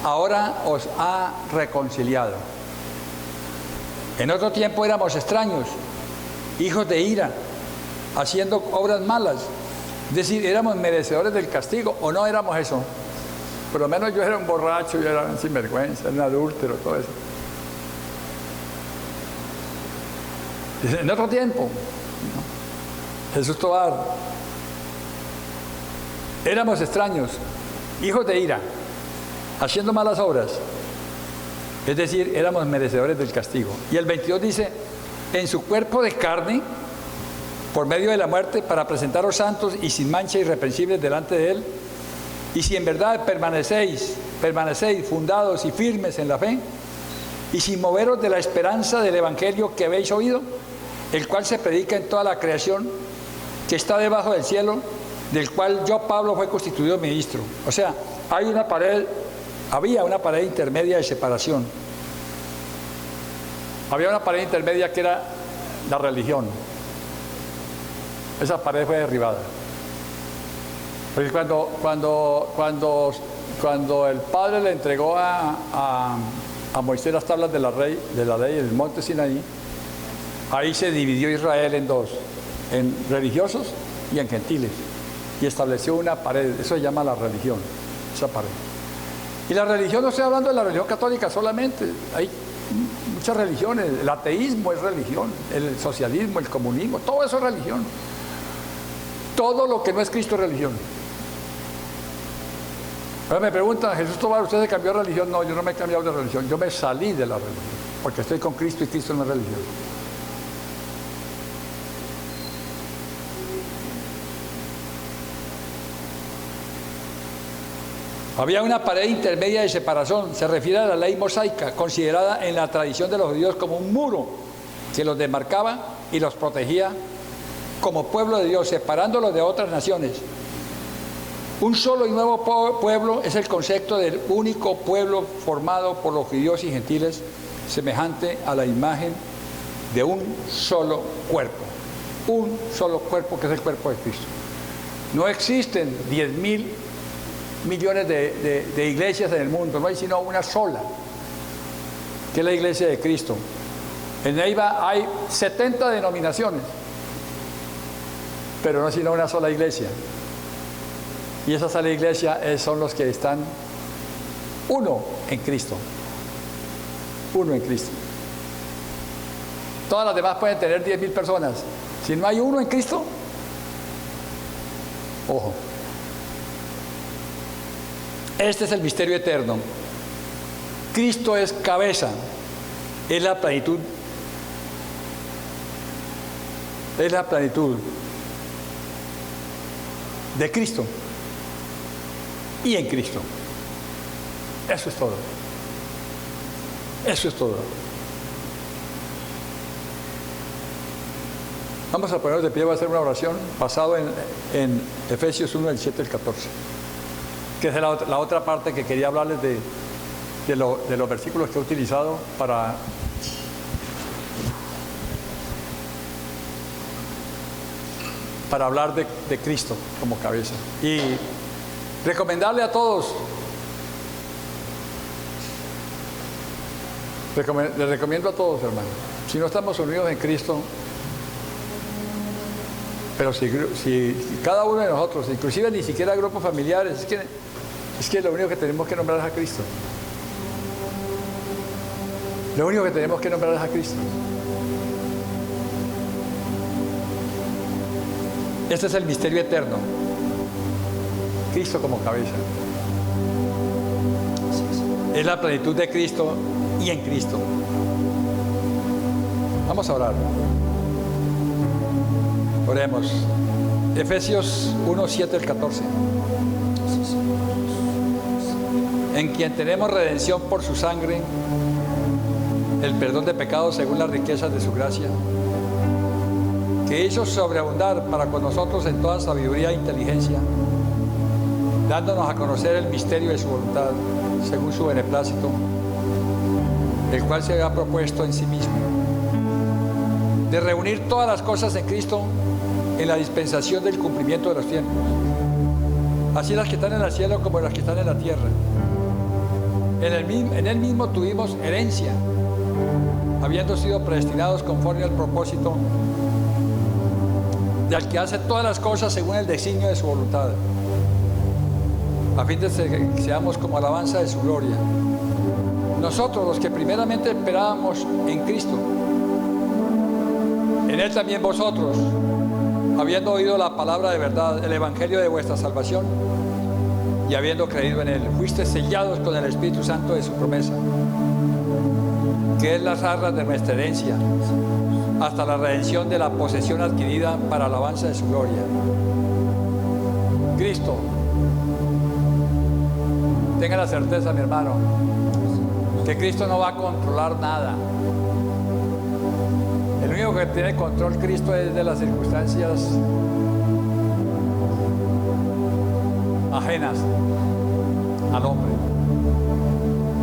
ahora os ha reconciliado. En otro tiempo éramos extraños, hijos de ira, haciendo obras malas. Es decir, éramos merecedores del castigo, o no éramos eso. Por lo menos yo era un borracho, yo era un sinvergüenza, era un adúltero, todo eso. Dice, en otro tiempo, ¿no? Jesús Tobar, éramos extraños, hijos de ira, haciendo malas obras. Es decir, éramos merecedores del castigo. Y el 22 dice, en su cuerpo de carne, por medio de la muerte, para presentaros santos y sin mancha irreprensibles delante de Él. Y si en verdad permanecéis fundados y firmes en la fe, y sin moveros de la esperanza del Evangelio que habéis oído, el cual se predica en toda la creación, que está debajo del cielo, del cual yo, Pablo, fue constituido ministro. O sea, había una pared intermedia de separación. Había una pared intermedia que era la religión. Esa pared fue derribada. Porque cuando el Padre le entregó a Moisés las tablas de la ley en el monte Sinaí, ahí se dividió Israel en dos, en religiosos y en gentiles. Y estableció una pared, eso se llama la religión, esa pared. Y la religión, no estoy hablando de la religión católica solamente, hay muchas religiones, el ateísmo es religión, el socialismo, el comunismo, todo eso es religión. Todo lo que no es Cristo es religión. Ahora me preguntan, Jesús Tobar, ¿usted se cambió de religión? No, yo no me he cambiado de religión, yo me salí de la religión, porque estoy con Cristo y Cristo no es religión. Había una pared intermedia de separación, se refiere a la ley mosaica, considerada en la tradición de los judíos como un muro que los demarcaba y los protegía como pueblo de Dios, separándolos de otras naciones. Un solo y nuevo pueblo es el concepto del único pueblo formado por los judíos y gentiles, semejante a la imagen de un solo cuerpo. Un solo cuerpo que es el cuerpo de Cristo. No existen 10.000 millones de iglesias en el mundo, no hay sino una sola, que es la iglesia de Cristo. En Neiva hay 70 denominaciones, pero no sino una sola iglesia. Y esa sola iglesia son los que están uno en Cristo. Uno en Cristo. Todas las demás pueden tener 10.000 personas. Si no hay uno en Cristo, ojo. Este es el misterio eterno. Cristo es cabeza, es la plenitud. Es la plenitud de Cristo y en Cristo. Eso es todo. Eso es todo. Vamos a ponernos de pie, voy a hacer una oración basado en Efesios 1, del 7 al 14. Que es la otra parte que quería hablarles de los versículos que he utilizado para hablar de Cristo como cabeza. Y recomendarle a todos, les recomiendo a todos, hermanos, si no estamos unidos en Cristo, pero si cada uno de nosotros, inclusive ni siquiera grupos familiares, es que lo único que tenemos que nombrar es a Cristo. Lo único que tenemos que nombrar es a Cristo. Este es el misterio eterno. Cristo como cabeza. Es la plenitud de Cristo y en Cristo. Vamos a orar. Oremos. Efesios 1, 7 al 14. En quien tenemos redención por su sangre, el perdón de pecados según las riquezas de su gracia, que hizo sobreabundar para con nosotros en toda sabiduría e inteligencia, dándonos a conocer el misterio de su voluntad, según su beneplácito, el cual se había propuesto en sí mismo, de reunir todas las cosas en Cristo en la dispensación del cumplimiento de los tiempos, así las que están en el cielo como las que están en la tierra. En él mismo tuvimos herencia, habiendo sido predestinados conforme al propósito del que hace todas las cosas según el designio de su voluntad, a fin de que seamos como alabanza de su gloria. Nosotros, los que primeramente esperábamos en Cristo, en Él también vosotros, habiendo oído la palabra de verdad, el evangelio de vuestra salvación, y habiendo creído en Él, fuisteis sellados con el Espíritu Santo de su promesa, que es las arras de nuestra herencia, hasta la redención de la posesión adquirida para alabanza de su gloria. Cristo, tenga la certeza, mi hermano, que Cristo no va a controlar nada. El único que tiene control Cristo es de las circunstancias ajenas al hombre.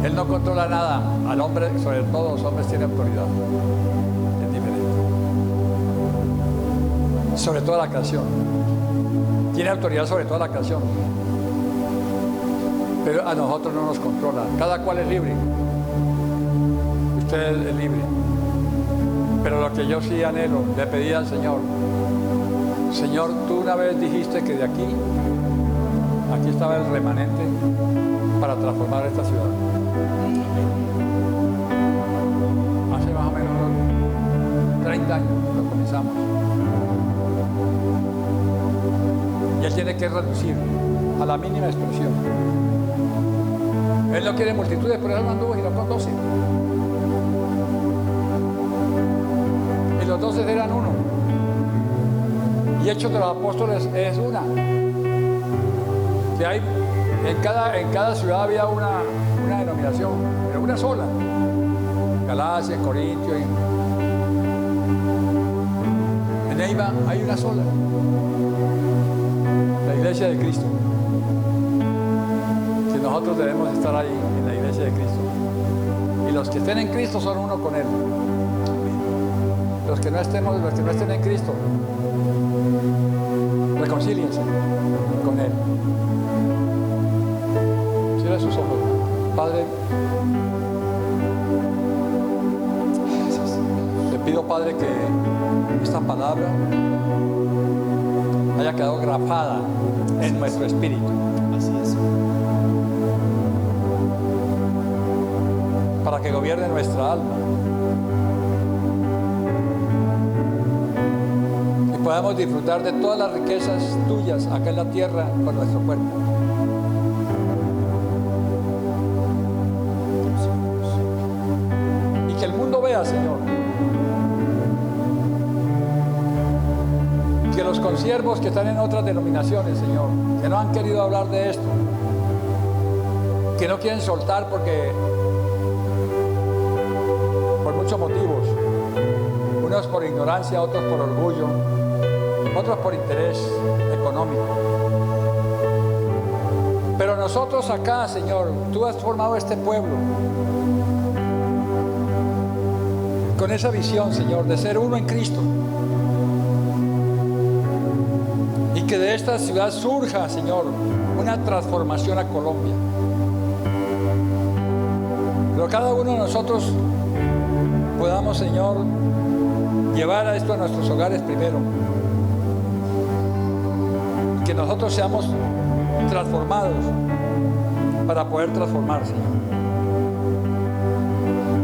Él no controla nada. Al hombre, sobre todo los hombres, tiene autoridad. Es diferente. Sobre toda la creación. Tiene autoridad sobre toda la creación. Pero a nosotros no nos controla. Cada cual es libre. Usted es libre. Pero lo que yo sí anhelo, le pedí al Señor, Señor, tú una vez dijiste que de aquí estaba el remanente para transformar esta ciudad. Hace más o menos 30 años lo comenzamos. Y Él tiene que reducir a la mínima expresión. Él no quiere multitudes, por eso no anduvo sino con 12. Y los 12 eran uno. Y Hechos de los Apóstoles es una. Que hay, en cada ciudad había una denominación, pero una sola. Galacia, Corintio, en Eiva hay una sola. La iglesia de Cristo. Que nosotros debemos estar ahí en la iglesia de Cristo. Y los que estén en Cristo son uno con Él. Los que no estén en Cristo, reconcíliense con Él. Cierra sus ojos. Padre, te pido, Padre, que esta palabra haya quedado grabada en nuestro espíritu. Así es. Para que gobierne nuestra alma. Y podamos disfrutar de todas las riquezas tuyas acá en la tierra con nuestro cuerpo. Y que el mundo vea, Señor, que los consiervos que están en otras denominaciones, Señor, que no han querido hablar de esto, que no quieren soltar por muchos motivos, unos por ignorancia, otros por orgullo, otros por interés económico. Pero nosotros acá, Señor, tú has formado este pueblo con esa visión, Señor, de ser uno en Cristo. Y que de esta ciudad surja, Señor, una transformación a Colombia. Pero cada uno de nosotros podamos, Señor, llevar a esto a nuestros hogares primero. Que nosotros seamos transformados para poder transformar, Señor.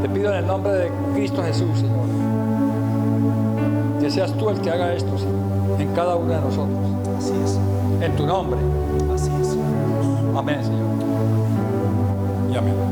Te pido en el nombre de Cristo Jesús, Señor, que seas tú el que haga esto, Señor, en cada uno de nosotros. Así es. En tu nombre. Así es. Amén, Señor. Y amén.